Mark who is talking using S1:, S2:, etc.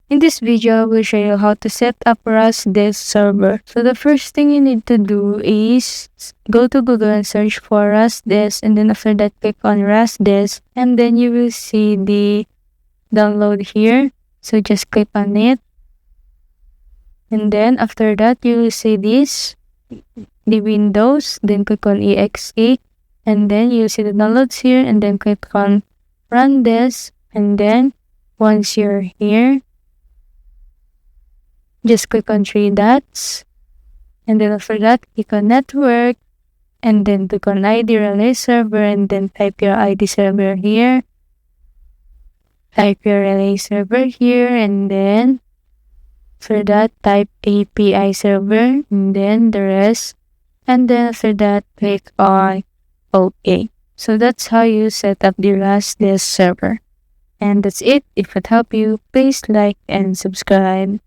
S1: In this video, I will show you how to set up RustDesk server. So the first thing you need to do is go to Google and search for RustDesk, and then after that click on RustDesk, and then you will see the download here. So just click on it, and then after that you will see this, the Windows, then click on exe, and then you'll see the downloads here, and then click on Run This, and then once you're here, just click on 3 dots, and then after that click on Network, and then click on ID Relay Server, and then type your ID server here, type your relay server here, and then for that type API server, and then the rest, and then after that click on OK. So that's how you set up the RustDesk server. And that's it. If it helped you, please like and subscribe.